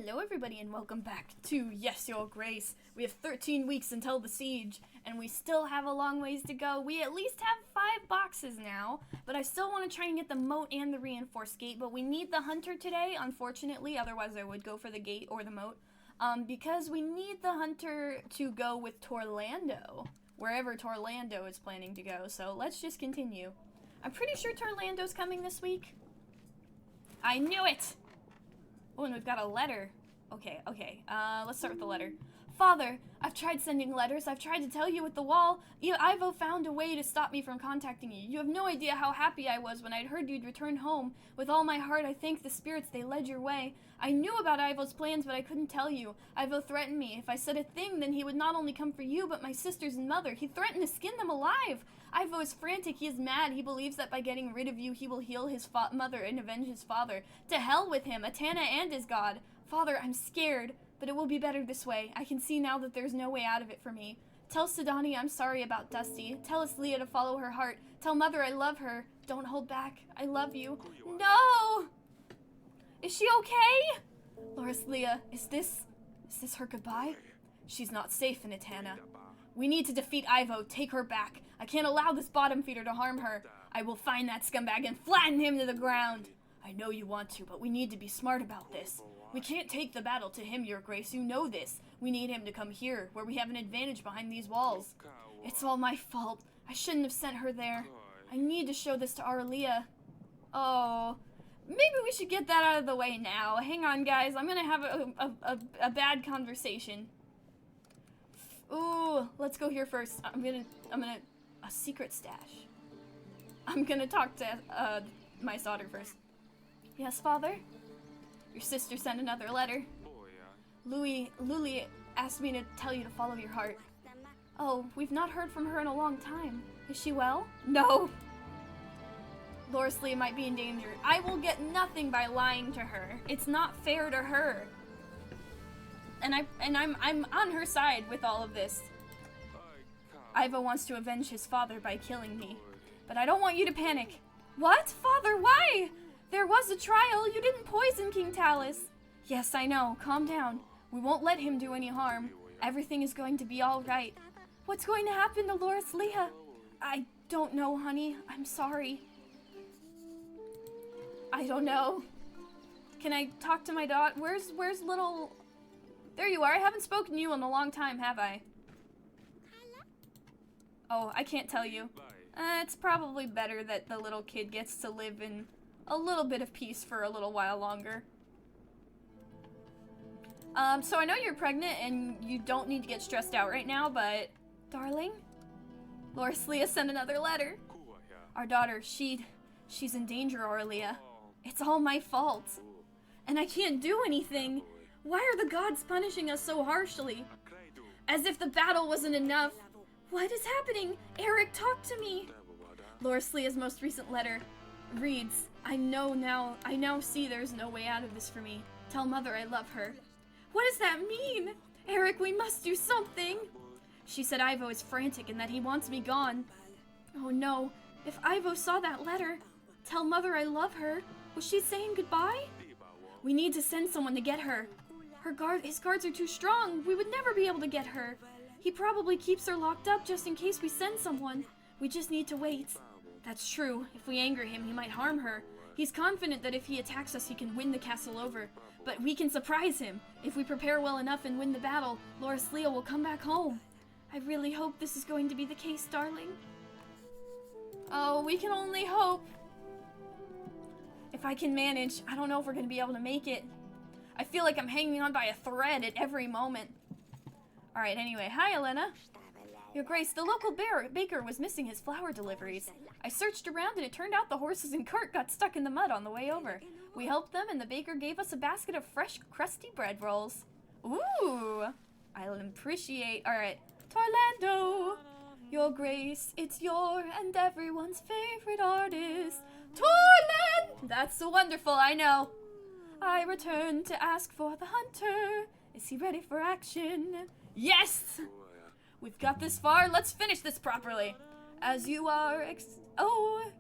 Hello everybody and welcome back to Yes, Your Grace. We have 13 weeks until the siege, and we still have a long ways to go. We at least have 5 boxes now, but I still want to try and get the moat and the reinforced gate, but we need the hunter today, unfortunately, otherwise I would go for the gate or the moat, because we need the hunter to go with Torlando, wherever Torlando is planning to go, so let's just continue. I'm pretty sure Torlando's coming this week. I knew it! Oh, and we've got a letter. Okay. Let's start with the letter. Father, I've tried sending letters. I've tried to tell you at the wall. Ivo found a way to stop me from contacting you. You have no idea how happy I was when I'd heard you'd return home. With all my heart, I thank the spirits they led your way. I knew about Ivo's plans, but I couldn't tell you. Ivo threatened me. If I said a thing, then he would not only come for you, but my sisters and mother. He threatened to skin them alive. Ivo is frantic. He is mad. He believes that by getting rid of you, he will heal his mother and avenge his father. To hell with him, Atana and his god. Father, I'm scared, but it will be better this way. I can see now that there's no way out of it for me. Tell Sidani I'm sorry about Dusty. Tell Leah to follow her heart. Tell Mother I love her. Don't hold back. I love you. No! Is she okay? Leah, is this her goodbye? She's not safe in Atana. We need to defeat Ivo. Take her back. I can't allow this bottom feeder to harm her. I will find that scumbag and flatten him to the ground. I know you want to, but we need to be smart about this. We can't take the battle to him, Your Grace. You know this. We need him to come here, where we have an advantage behind these walls. It's all my fault. I shouldn't have sent her there. I need to show this to Arlia. Oh, maybe we should get that out of the way now. Hang on, guys. I'm gonna have a bad conversation. Ooh, let's go here first. A secret stash. I'm gonna talk to, my daughter first. Yes, Father? Your sister sent another letter. Luli asked me to tell you to follow your heart. Oh, we've not heard from her in a long time. Is she well? No. Leah might be in danger. I will get nothing by lying to her. It's not fair to her. And I'm on her side with all of this. Ivo wants to avenge his father by killing me. But I don't want you to panic. What? Father, why? There was a trial. You didn't poison King Talus. Yes, I know. Calm down. We won't let him do any harm. Everything is going to be all right. What's going to happen to Leah? I don't know, honey. I'm sorry. I don't know. Can I talk to my daughter? Where's little... There you are. I haven't spoken to you in a long time, have I? Oh, I can't tell you. It's probably better that the little kid gets to live in a little bit of peace for a little while longer. So I know you're pregnant and you don't need to get stressed out right now, but... Darling? Leah sent another letter. Our daughter, she's in danger, Leah. It's all my fault. And I can't do anything. Why are the gods punishing us so harshly? As if the battle wasn't enough. What is happening? Eric, talk to me. Leah's most recent letter reads, I now see there's no way out of this for me. Tell Mother I love her. What does that mean? Eric, we must do something. She said Ivo is frantic and that he wants me gone. Oh no, if Ivo saw that letter, tell Mother I love her. Was she saying goodbye? We need to send someone to get her. His guards are too strong. We would never be able to get her. He probably keeps her locked up just in case we send someone. We just need to wait. That's true. If we anger him, he might harm her. He's confident that if he attacks us, he can win the castle over. But we can surprise him. If we prepare well enough and win the battle, Leah will come back home. I really hope this is going to be the case, darling. Oh, we can only hope. If I can manage, I don't know if we're going to be able to make it. I feel like I'm hanging on by a thread at every moment. Alright, anyway. Hi, Elena. Your Grace, the local baker was missing his flour deliveries. I searched around and it turned out the horses and cart got stuck in the mud on the way over. We helped them and the baker gave us a basket of fresh, crusty bread rolls. Ooh! I'll appreciate... Alright. Torlando! Your Grace, it's your and everyone's favorite artist. Torland! That's so wonderful, I know. I return to ask for the hunter. Is he ready for action? Yes! We've got this far. Let's finish this properly. As you are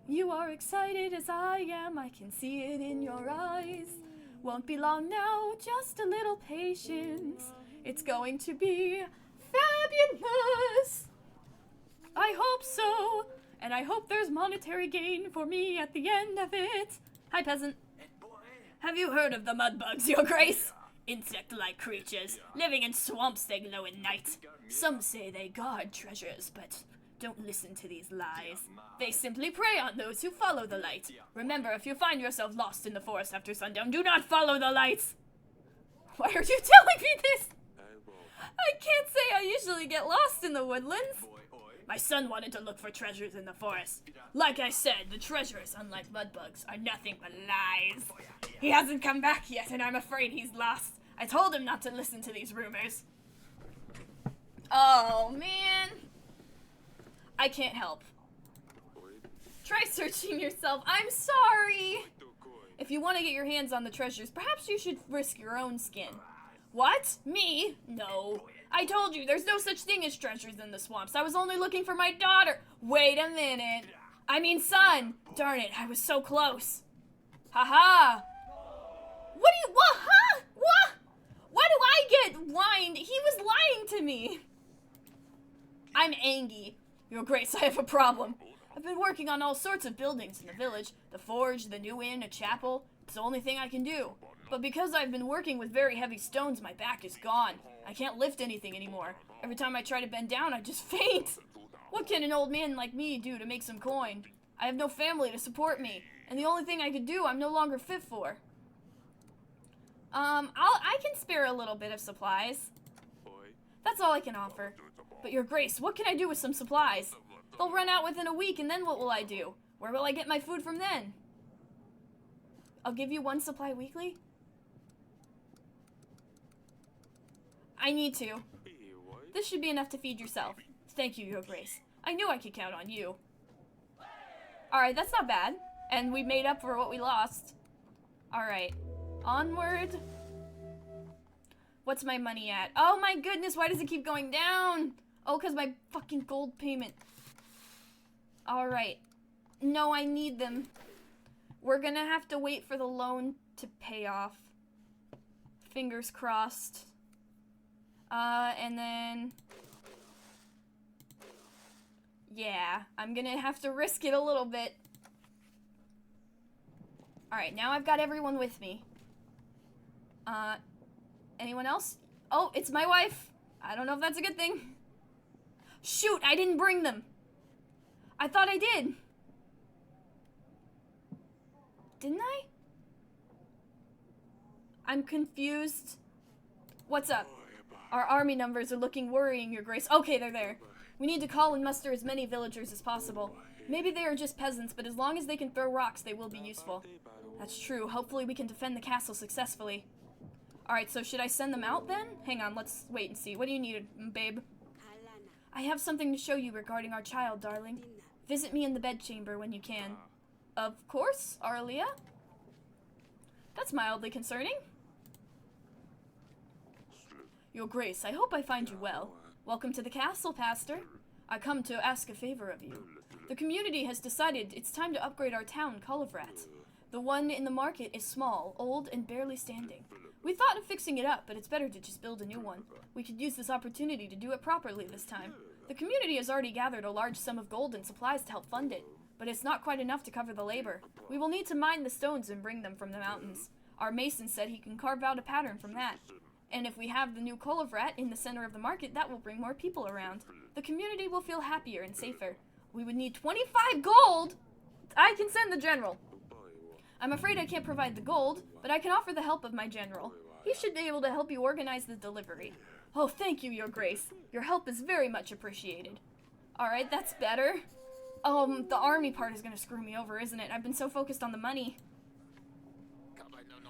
you are excited as I am. I can see it in your eyes. Won't be long now, just a little patience. It's going to be fabulous. I hope so. And I hope there's monetary gain for me at the end of it. Hi, peasant. Have you heard of the mudbugs, Your Grace? Insect-like creatures, living in swamps they glow at night. Some say they guard treasures, but don't listen to these lies. They simply prey on those who follow the light. Remember, if you find yourself lost in the forest after sundown, do not follow the lights. Why are you telling me this? I can't say I usually get lost in the woodlands. My son wanted to look for treasures in the forest. Like I said, the treasures, unlike mudbugs, are nothing but lies. He hasn't come back yet, and I'm afraid he's lost. I told him not to listen to these rumors. Oh, man. I can't help. Try searching yourself. I'm sorry. If you want to get your hands on the treasures, perhaps you should risk your own skin. What? Me? No. I told you, there's no such thing as treasures in the swamps. I was only looking for my daughter. Wait a minute. I mean son. Darn it, I was so close. Haha. What do you, what, huh? What? Why do I get whined? He was lying to me. I'm angry. Your Grace, I have a problem. I've been working on all sorts of buildings in the village. The forge, the new inn, a chapel. It's the only thing I can do. But because I've been working with very heavy stones, my back is gone. I can't lift anything anymore. Every time I try to bend down, I just faint. What can an old man like me do to make some coin? I have no family to support me, and the only thing I could do, I'm no longer fit for. I can spare a little bit of supplies. That's all I can offer. But Your Grace, what can I do with some supplies? They'll run out within a week, and then what will I do? Where will I get my food from then? I'll give you 1 supply weekly? I need to. This should be enough to feed yourself. Thank you, Your Grace. I knew I could count on you. Alright, that's not bad. And we made up for what we lost. Alright. Onward. What's my money at? Oh my goodness, why does it keep going down? Oh, because my fucking gold payment. Alright. No, I need them. We're gonna have to wait for the loan to pay off. Fingers crossed. And then... yeah, I'm gonna have to risk it a little bit. Alright, now I've got everyone with me. Anyone else? Oh, it's my wife. I don't know if that's a good thing. Shoot, I didn't bring them. I thought I did. Didn't I? I'm confused. What's up? Our army numbers are looking worrying, Your Grace. Okay, they're there. We need to call and muster as many villagers as possible. Maybe they are just peasants, but as long as they can throw rocks, they will be useful. That's true. Hopefully we can defend the castle successfully. Alright, so should I send them out then? Hang on, let's wait and see. What do you need, babe? I have something to show you regarding our child, darling. Visit me in the bedchamber when you can. Of course, Arlia. That's mildly concerning. Your Grace, I hope I find you well. Welcome to the castle, Pastor. I come to ask a favor of you. The community has decided it's time to upgrade our town, Kolovrat. The one in the market is small, old, and barely standing. We thought of fixing it up, but it's better to just build a new one. We could use this opportunity to do it properly this time. The community has already gathered a large sum of gold and supplies to help fund it, but it's not quite enough to cover the labor. We will need to mine the stones and bring them from the mountains. Our mason said he can carve out a pattern from that. And if we have the new Kolovrat in the center of the market, that will bring more people around. The community will feel happier and safer. We would need 25 gold! I can send the general. I'm afraid I can't provide the gold, but I can offer the help of my general. He should be able to help you organize the delivery. Oh, thank you, Your Grace. Your help is very much appreciated. Alright, that's better. The army part is gonna screw me over, isn't it? I've been so focused on the money.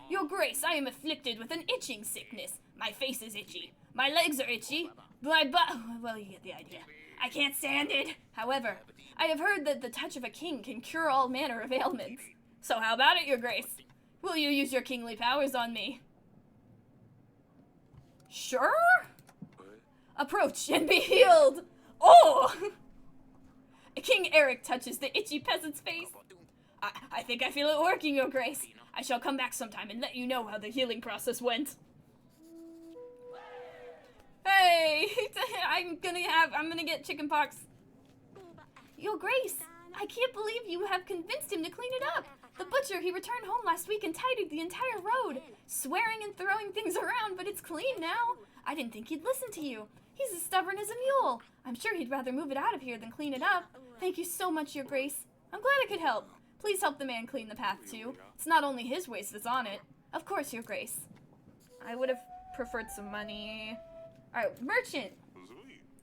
Your Grace, I am afflicted with an itching sickness. My face is itchy. My legs are itchy. Well, you get the idea. I can't stand it. However, I have heard that the touch of a king can cure all manner of ailments. So how about it, Your Grace? Will you use your kingly powers on me? Sure? Approach and be healed. Oh! King Eric touches the itchy peasant's face. I think I feel it working, Your Grace. I shall come back sometime and let you know how the healing process went. Hey, I'm gonna get chickenpox. Your Grace, I can't believe you have convinced him to clean it up. The butcher, he returned home last week and tidied the entire road, swearing and throwing things around, but it's clean now. I didn't think he'd listen to you. He's as stubborn as a mule. I'm sure he'd rather move it out of here than clean it up. Thank you so much, Your Grace. I'm glad I could help. Please help the man clean the path, too. It's not only his waste that's on it. Of course, Your Grace. I would have preferred some money. Alright, merchant.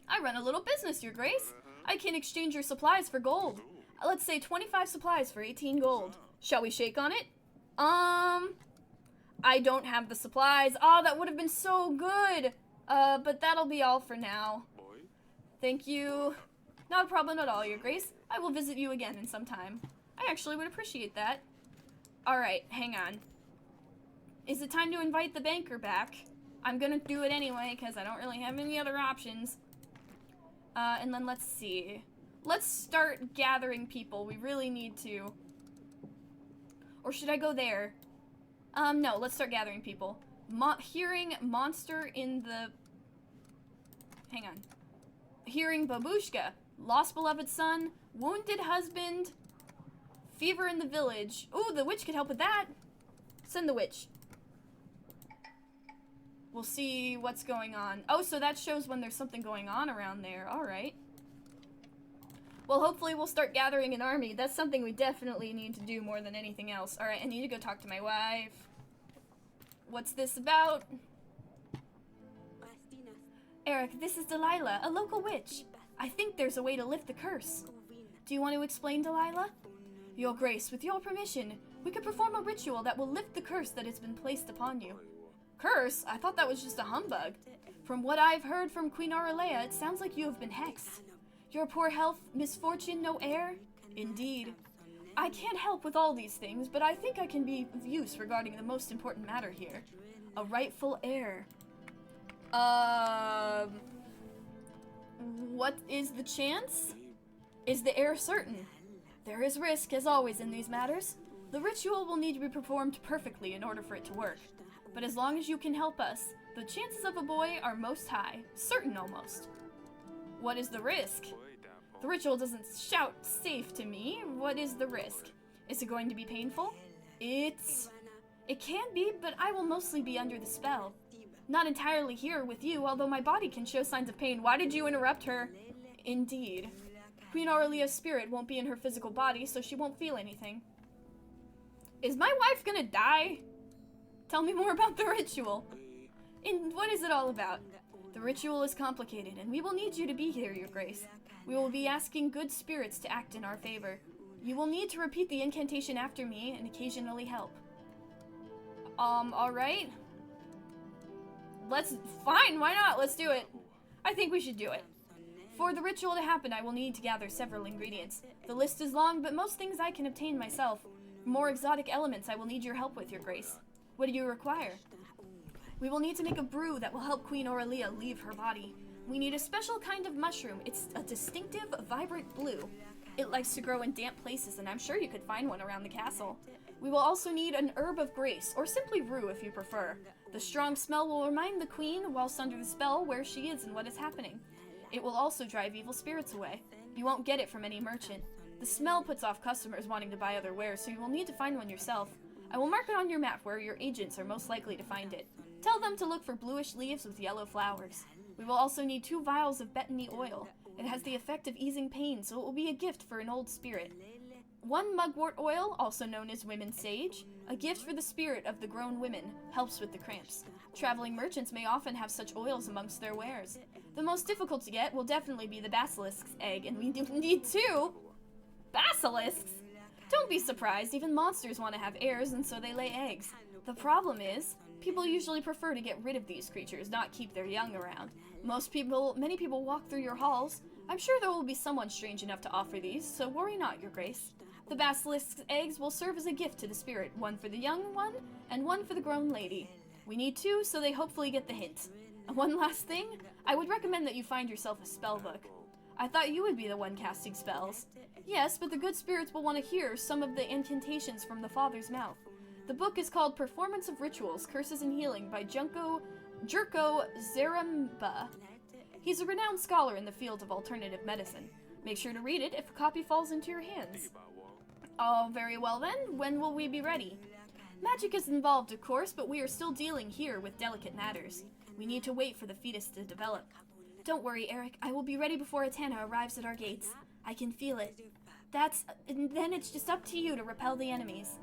I run a little business, Your Grace. I can exchange your supplies for gold. Let's say 25 supplies for 18 gold. Shall we shake on it? I don't have the supplies. Oh, that would have been so good. But that'll be all for now. Thank you. Not a problem at all, Your Grace. I will visit you again in some time. I actually would appreciate that. Alright, hang on. Is it time to invite the banker back? I'm gonna do it anyway, because I don't really have any other options. And then let's see. Let's start gathering people. We really need to. Or should I go there? No, let's start gathering people. Hearing monster in the... Hang on. Hearing babushka. Lost beloved son. Wounded husband. Fever in the village. Ooh, the witch could help with that. Send the witch. We'll see what's going on. Oh, so that shows when there's something going on around there. Alright. Well, hopefully we'll start gathering an army. That's something we definitely need to do more than anything else. Alright, I need to go talk to my wife. What's this about? Eric, this is Delilah, a local witch. I think there's a way to lift the curse. Do you want to explain, Delilah? Your Grace, with your permission, we could perform a ritual that will lift the curse that has been placed upon you. Curse? I thought that was just a humbug. From what I've heard from Queen Aurelea, it sounds like you have been hexed. Your poor health, misfortune, no heir? Indeed. I can't help with all these things, but I think I can be of use regarding the most important matter here. A rightful heir. What is the chance? Is the heir certain? There is risk, as always in these matters. The ritual will need to be performed perfectly in order for it to work. But as long as you can help us, the chances of a boy are most high. Certain, almost. What is the risk? The ritual doesn't shout safe to me. What is the risk? Is it going to be painful? It can be, but I will mostly be under the spell. Not entirely here with you, although my body can show signs of pain. Why did you interrupt her? Indeed. Queen Aurelia's spirit won't be in her physical body, so she won't feel anything. Is my wife gonna die? Tell me more about the ritual. And what is it all about? The ritual is complicated, and we will need you to be here, Your Grace. We will be asking good spirits to act in our favor. You will need to repeat the incantation after me and occasionally help. Alright. Fine, why not? Let's do it. I think we should do it. For the ritual to happen, I will need to gather several ingredients. The list is long, but most things I can obtain myself. For more exotic elements, I will need your help with, Your Grace. What do you require? We will need to make a brew that will help Queen Aurelia leave her body. We need a special kind of mushroom. It's a distinctive, vibrant blue. It likes to grow in damp places, and I'm sure you could find one around the castle. We will also need an herb of grace, or simply rue if you prefer. The strong smell will remind the queen, whilst under the spell, where she is and what is happening. It will also drive evil spirits away. You won't get it from any merchant. The smell puts off customers wanting to buy other wares, so you will need to find one yourself. I will mark it on your map where your agents are most likely to find it. Tell them to look for bluish leaves with yellow flowers. We will also need 2 vials of betony oil. It has the effect of easing pain, so it will be a gift for an old spirit. 1 mugwort oil, also known as women's sage, a gift for the spirit of the grown women, helps with the cramps. Traveling merchants may often have such oils amongst their wares. The most difficult to get will definitely be the basilisk's egg, and we need 2 basilisks. Don't be surprised, even monsters want to have heirs, and so they lay eggs. The problem is, people usually prefer to get rid of these creatures, not keep their young around. Many people walk through your halls. I'm sure there will be someone strange enough to offer these, so worry not, Your Grace. The basilisk's eggs will serve as a gift to the spirit, 1 for the young one, and 1 for the grown lady. We need 2, so they hopefully get the hint. One last thing, I would recommend that you find yourself a spell book. I thought you would be the one casting spells. Yes, but the good spirits will want to hear some of the incantations from the Father's mouth. The book is called Performance of Rituals, Curses and Healing by Jerko Zaremba. He's a renowned scholar in the field of alternative medicine. Make sure to read it if a copy falls into your hands. Oh, very well then. When will we be ready? Magic is involved, of course, but we are still dealing here with delicate matters. We need to wait for the fetus to develop. Don't worry, Eric. I will be ready before Atana arrives at our gates. I can feel it. And then it's just up to you to repel the enemies.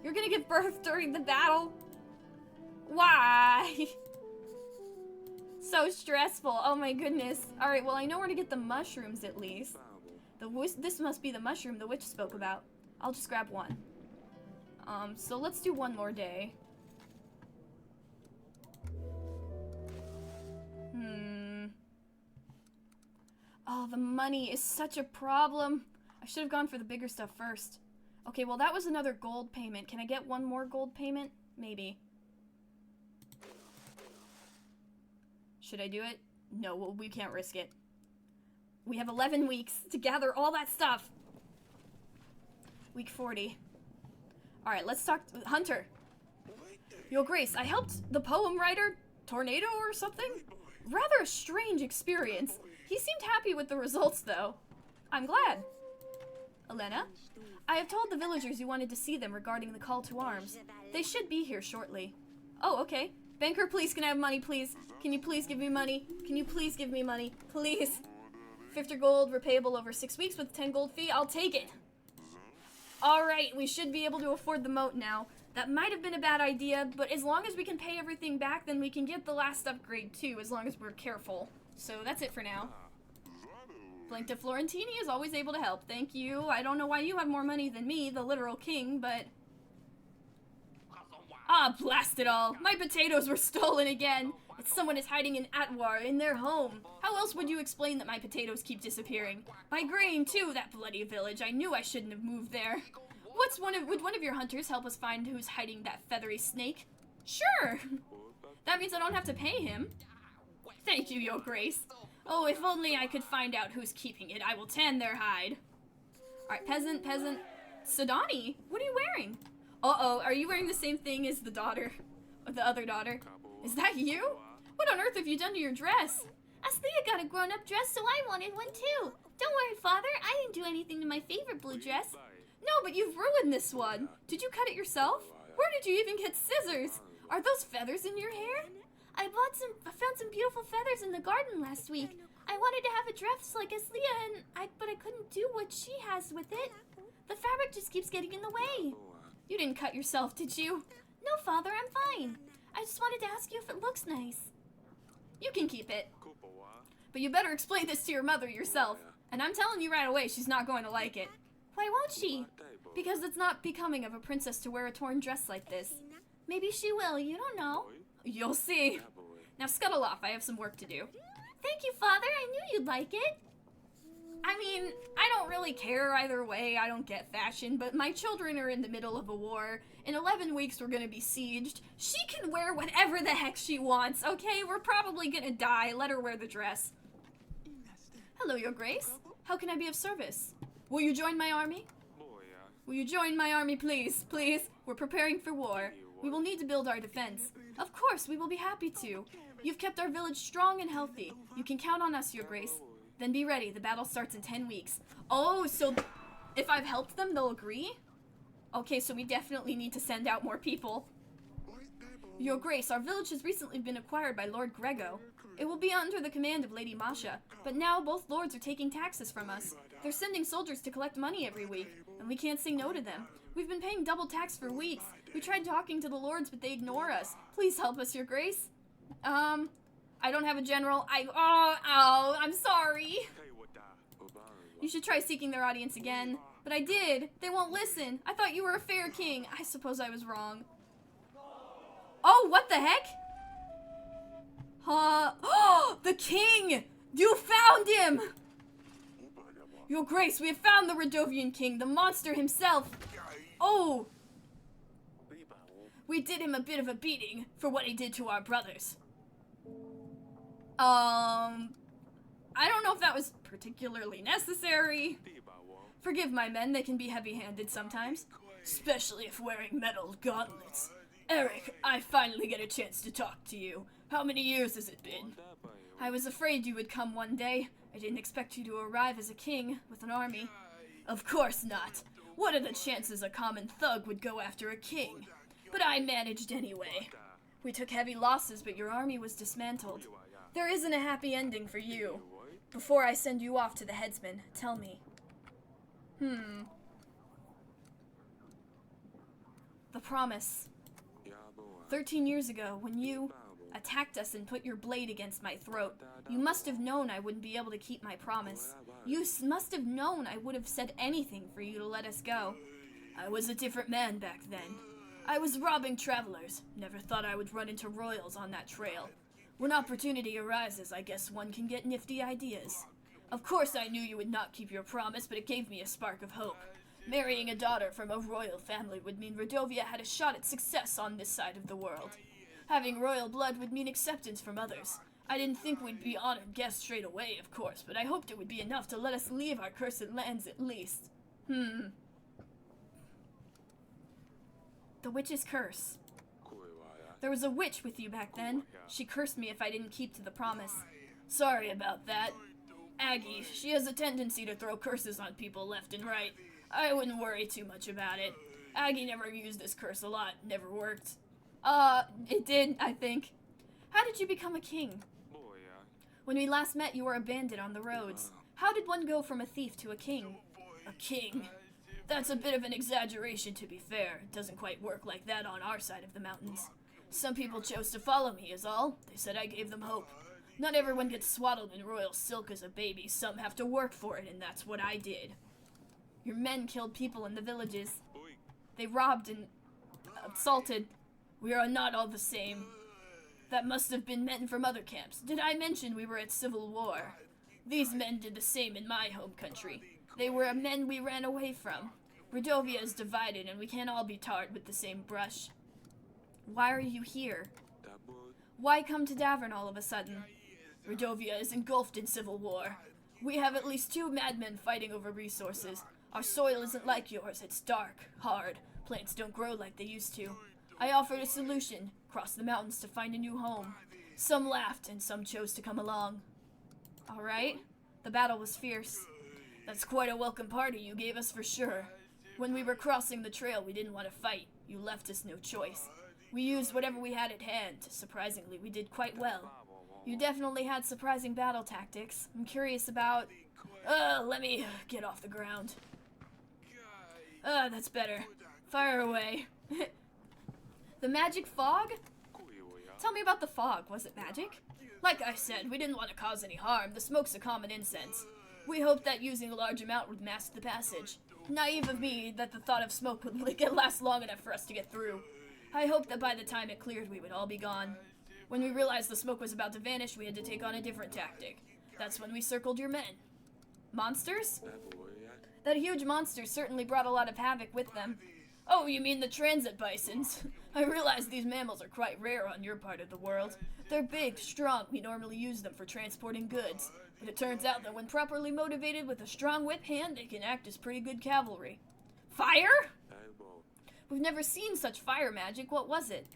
You're gonna give birth during the battle? Why? So stressful. Oh my goodness. Alright, well I know where to get the mushrooms at least. This must be the mushroom the witch spoke about. I'll just grab one. So let's do one more day. Oh, the money is such a problem. I should have gone for the bigger stuff first. Okay, well that was another gold payment. Can I get one more gold payment? Maybe. Should I do it? No, well, we can't risk it. We have 11 weeks to gather all that stuff. Week 40. Alright, let's talk to Hunter. Yo, Grace, I helped the poem writer, Tornado or something? Rather a strange experience. He seemed happy with the results, though. I'm glad. Elena? I have told the villagers you wanted to see them regarding the call to arms. They should be here shortly. Oh, okay. Banker, please, can I have money, please? Can you please give me money? Can you please give me money? Please. 50 gold, repayable over 6 weeks with 10 gold fee. I'll take it. Alright, we should be able to afford the moat now. That might have been a bad idea, but as long as we can pay everything back, then we can get the last upgrade too, as long as we're careful. So that's it for now. Blankta Florentini is always able to help. Thank you. I don't know why you have more money than me, the literal king, but... Ah, blast it all. My potatoes were stolen again. It's someone is hiding in Atwar in their home. How else would you explain that my potatoes keep disappearing? My grain, too, that bloody village. I knew I shouldn't have moved there. Would one of your hunters help us find who's hiding that feathery snake? Sure. That means I don't have to pay him. Thank you, Your Grace. Oh, if only I could find out who's keeping it. I will tan their hide. Alright, peasant. Sidani, what are you wearing? Uh-oh, are you wearing the same thing as the daughter? Or the other daughter? Is that you? What on earth have you done to your dress? Aslia got a grown-up dress, so I wanted one too. Don't worry, Father. I didn't do anything to my favorite blue dress. No, but you've ruined this one. Did you cut it yourself? Where did you even get scissors? Are those feathers in your hair? I found some beautiful feathers in the garden last week. I wanted to have a dress like Aslia, but I couldn't do what she has with it. The fabric just keeps getting in the way. You didn't cut yourself, did you? No, Father, I'm fine. I just wanted to ask you if it looks nice. You can keep it. But you better explain this to your mother yourself. And I'm telling you right away, she's not going to like it. Why won't she? Because it's not becoming of a princess to wear a torn dress like this. Maybe she will, you don't know. You'll see. Now scuttle off, I have some work to do. Thank you, Father, I knew you'd like it. I mean, I don't really care either way, I don't get fashion, but my children are in the middle of a war. In 11 weeks we're gonna be sieged. She can wear whatever the heck she wants, okay? We're probably gonna die, let her wear the dress. Hello, Your Grace. How can I be of service? Will you join my army? Will you join my army, please? Please? We're preparing for war. We will need to build our defense. Of course, we will be happy to. You've kept our village strong and healthy. You can count on us, Your Grace. Then be ready. The battle starts in 10 weeks. Oh, so if I've helped them, they'll agree? Okay, so we definitely need to send out more people. Your Grace, our village has recently been acquired by Lord Grego. It will be under the command of Lady Masha, but now both lords are taking taxes from us. They're sending soldiers to collect money every week, and we can't say no to them. We've been paying double tax for weeks. We tried talking to the lords, but they ignore us. Please help us, Your Grace. I don't have a general. I'm sorry. You should try seeking their audience again. But I did. They won't listen. I thought you were a fair king. I suppose I was wrong. Oh, what the heck? Oh, the king! You found him! Your Grace, we have found the Radovian king, the monster himself. Oh! We did him a bit of a beating for what he did to our brothers. I I don't know if that was particularly necessary. Forgive my men, they can be heavy-handed sometimes. Especially if wearing metal gauntlets. Eric, I finally get a chance to talk to you. How many years has it been? I was afraid you would come one day. I didn't expect you to arrive as a king with an army. Of course not. What are the chances a common thug would go after a king? But I managed anyway. We took heavy losses, but your army was dismantled. There isn't a happy ending for you. Before I send you off to the headsman, tell me. The promise. 13 years ago, when you attacked us and put your blade against my throat, you must have known I wouldn't be able to keep my promise. You must have known I would have said anything for you to let us go. I was a different man back then. I was robbing travelers. Never thought I would run into royals on that trail. When opportunity arises, I guess one can get nifty ideas. Of course I knew you would not keep your promise, but it gave me a spark of hope. Marrying a daughter from a royal family would mean Radovia had a shot at success on this side of the world. Having royal blood would mean acceptance from others. I didn't think we'd be honored guests straight away, of course, but I hoped it would be enough to let us leave our cursed lands at least. The witch's curse. There was a witch with you back then. She cursed me if I didn't keep to the promise. Sorry about that. Aggie, she has a tendency to throw curses on people left and right. I wouldn't worry too much about it. Aggie never used this curse a lot. Never worked. It did, I think. How did you become a king? When we last met, you were a bandit on the roads. How did one go from a thief to a king? A king? That's a bit of an exaggeration, to be fair. It doesn't quite work like that on our side of the mountains. Some people chose to follow me, is all. They said I gave them hope. Not everyone gets swaddled in royal silk as a baby. Some have to work for it, and that's what I did. Your men killed people in the villages. They robbed and assaulted. We are not all the same. That must have been men from other camps. Did I mention we were at civil war? These men did the same in my home country. They were men we ran away from. Radovia is divided, and we can't all be tarred with the same brush. Why are you here? Why come to Davern all of a sudden? Radovia is engulfed in civil war. We have at least 2 madmen fighting over resources. Our soil isn't like yours. It's dark, hard. Plants don't grow like they used to. I offered a solution. Cross the mountains to find a new home. Some laughed, and some chose to come along. All right. The battle was fierce. That's quite a welcome party you gave us for sure. When we were crossing the trail, we didn't want to fight. You left us no choice. We used whatever we had at hand. Surprisingly, we did quite well. You definitely had surprising battle tactics. I'm curious about... let me get off the ground. That's better. Fire away. The magic fog? Tell me about the fog. Was it magic? Like I said, we didn't want to cause any harm. The smoke's a common incense. We hoped that using a large amount would mask the passage. Naive of me that the thought of smoke would last long enough for us to get through. I hoped that by the time it cleared, we would all be gone. When we realized the smoke was about to vanish, we had to take on a different tactic. That's when we circled your men. Monsters? That huge monster certainly brought a lot of havoc with them. Oh, you mean the transit bisons? I realize these mammals are quite rare on your part of the world. They're big, strong. We normally use them for transporting goods. But it turns out that when properly motivated with a strong whip hand, they can act as pretty good cavalry. Fire? We've never seen such fire magic. What was it?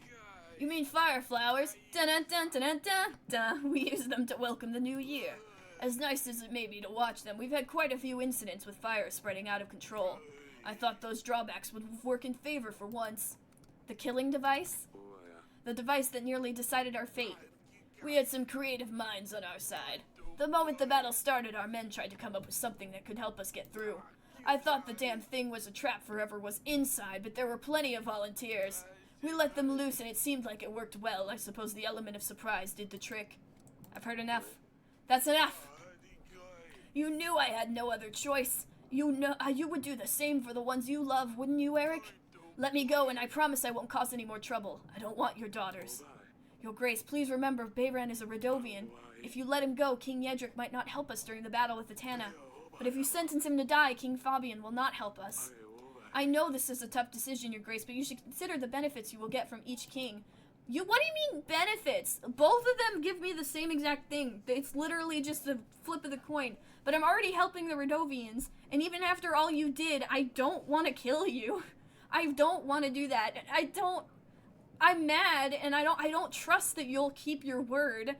You mean fire flowers? Dun-dun-dun-dun-dun-dun. We use them to welcome the new year. As nice as it may be to watch them, we've had quite a few incidents with fire spreading out of control. I thought those drawbacks would work in favor for once. The killing device? The device that nearly decided our fate. We had some creative minds on our side. The moment the battle started, our men tried to come up with something that could help us get through. I thought the damn thing was a trap for whoever was inside, but there were plenty of volunteers. We let them loose and it seemed like it worked well. I suppose the element of surprise did the trick. I've heard enough. That's enough! You knew I had no other choice. You would do the same for the ones you love, wouldn't you, Eric? Let me go and I promise I won't cause any more trouble. I don't want your daughters. Your Grace, please remember Bayran is a Radovian. If you let him go, King Yedric might not help us during the battle with the Tana. But if you sentence him to die, King Fabian will not help us. I know this is a tough decision, Your Grace, but you should consider the benefits you will get from each king. What do you mean benefits? Both of them give me the same exact thing. It's literally just a flip of the coin. But I'm already helping the Radovians, and even after all you did, I don't want to kill you. I don't want to do that. I'm mad, and I don't trust that you'll keep your word.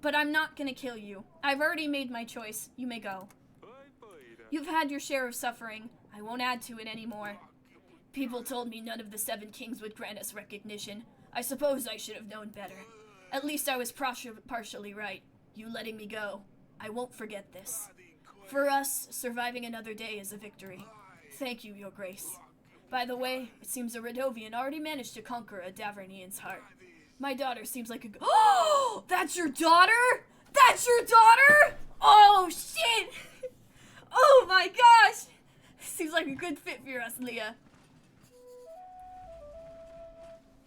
But I'm not gonna kill you. I've already made my choice. You may go. You've had your share of suffering. I won't add to it anymore. People told me none of the 7 kings would grant us recognition. I suppose I should have known better. At least I was partially right. You letting me go. I won't forget this. For us, surviving another day is a victory. Thank you, Your Grace. By the way, it seems a Radovian already managed to conquer a Davernian's heart. My daughter seems like a Oh! That's your daughter? That's your daughter? Oh, shit! Oh my gosh! Seems like a good fit for us, Leah.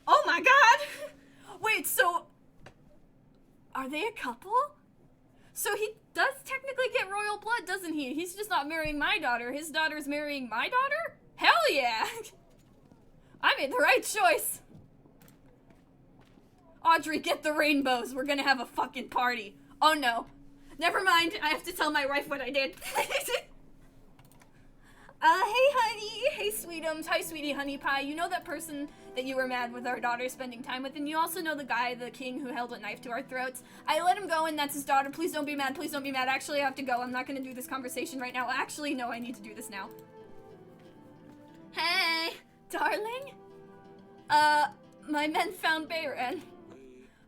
Oh my god! Wait, so... Are they a couple? So he does technically get royal blood, doesn't he? He's just not marrying my daughter. His daughter's marrying my daughter? Hell yeah! I made the right choice. Audrey, get the rainbows. We're gonna have a fucking party. Oh no. Never mind. I have to tell my wife what I did. Hey honey. Hey sweetums. Hi sweetie honey pie. You know that person that you were mad with our daughter spending time with, and you also know the guy, the king who held a knife to our throats. I let him go and that's his daughter. Please don't be mad. Please don't be mad. Actually, I have to go. I'm not gonna do this conversation right now. Actually, no, I need to do this now. Hey, darling. My men found Bayran.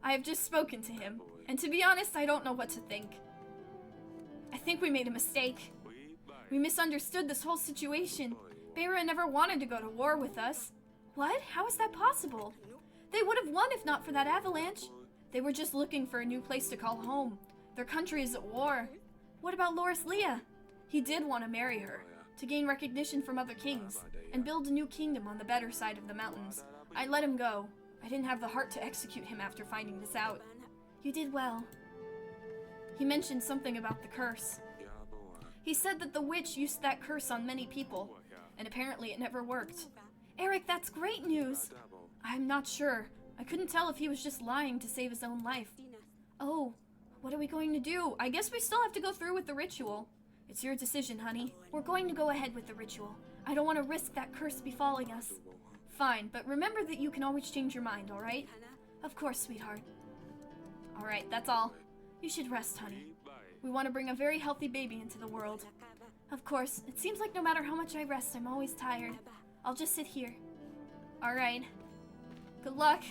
I have just spoken to him, and to be honest, I don't know what to think. I think we made a mistake. We misunderstood this whole situation. Bayran never wanted to go to war with us. What? How is that possible? They would have won if not for that avalanche. They were just looking for a new place to call home. Their country is at war. What about Loris Leah? He did want to marry her, to gain recognition from other kings, and build a new kingdom on the better side of the mountains. I let him go. I didn't have the heart to execute him after finding this out. You did well. He mentioned something about the curse. He said that the witch used that curse on many people, and apparently it never worked. Eric, that's great news. I'm not sure. I couldn't tell if he was just lying to save his own life. Oh, what are we going to do? I guess we still have to go through with the ritual. It's your decision, honey. We're going to go ahead with the ritual. I don't want to risk that curse befalling us. Fine, but remember that you can always change your mind, alright? Of course, sweetheart. Alright, that's all. You should rest, honey. We want to bring a very healthy baby into the world. Of course, it seems like no matter how much I rest, I'm always tired. I'll just sit here. Alright. Good luck.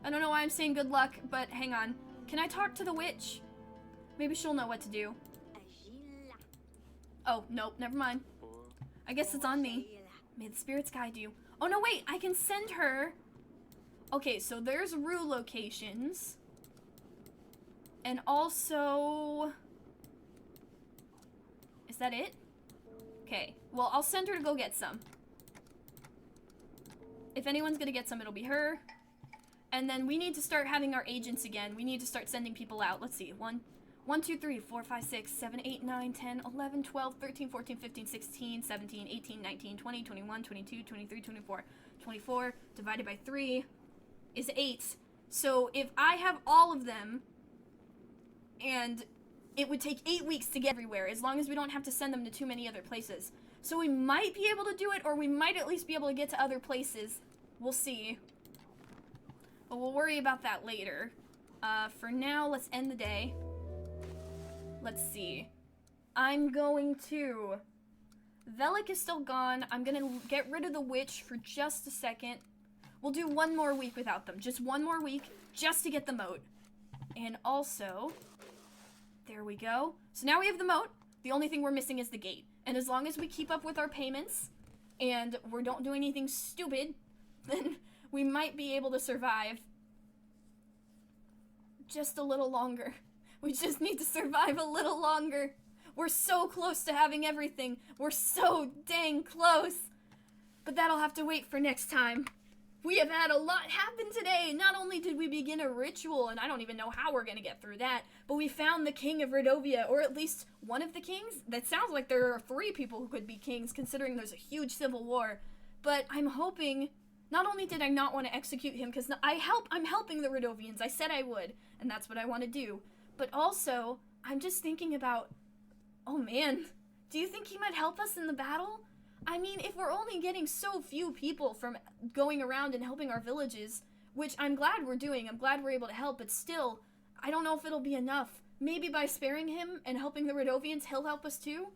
I don't know why I'm saying good luck, but hang on. Can I talk to the witch? Maybe she'll know what to do. Oh, nope, never mind. I guess it's on me. May the spirits guide you. Oh, no, wait, I can send her. Okay, so there's Rue locations. And also... Is that it? Okay, well, I'll send her to go get some. If anyone's gonna get some, it'll be her. And then we need to start having our agents again. We need to start sending people out. Let's see. 1, 2, 3, 4, 5, 6, 7, 8, 9, 10, 11, 12, 13, 14, 15, 16, 17, 18, 19, 20, 21, 22, 23, 24. 24 divided by 3 is 8. So if I have all of them, and it would take 8 weeks to get everywhere, as long as we don't have to send them to too many other places. So we might be able to do it, or we might at least be able to get to other places. We'll see. But we'll worry about that later. For now, let's end the day. Let's see. I'm going to... Velik is still gone. I'm gonna get rid of the witch for just a second. We'll do 1 more week without them. Just 1 more week, just to get the moat. And also... There we go. So now we have the moat. The only thing we're missing is the gate. And as long as we keep up with our payments, and we don't do anything stupid, then we might be able to survive just a little longer. We just need to survive a little longer. We're so close to having everything. We're so dang close. But that'll have to wait for next time. We have had a lot happen today. Not only did we begin a ritual, and I don't even know how we're going to get through that, but we found the king of Radovia, or at least one of the kings. That sounds like there are 3 people who could be kings, considering there's a huge civil war. But I'm hoping Not only did I not want to execute him, because I'm helping the Radovians. I said I would, and that's what I want to do. But also, I'm just thinking about, oh man, do you think he might help us in the battle? I mean, if we're only getting so few people from going around and helping our villages, which I'm glad we're doing, I'm glad we're able to help, but still, I don't know if it'll be enough. Maybe by sparing him and helping the Radovians, he'll help us too?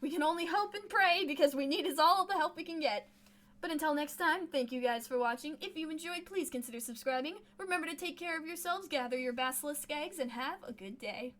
We can only hope and pray, because we need all the help we can get. But until next time, thank you guys for watching. If you enjoyed, please consider subscribing. Remember to take care of yourselves, gather your basilisk eggs, and have a good day.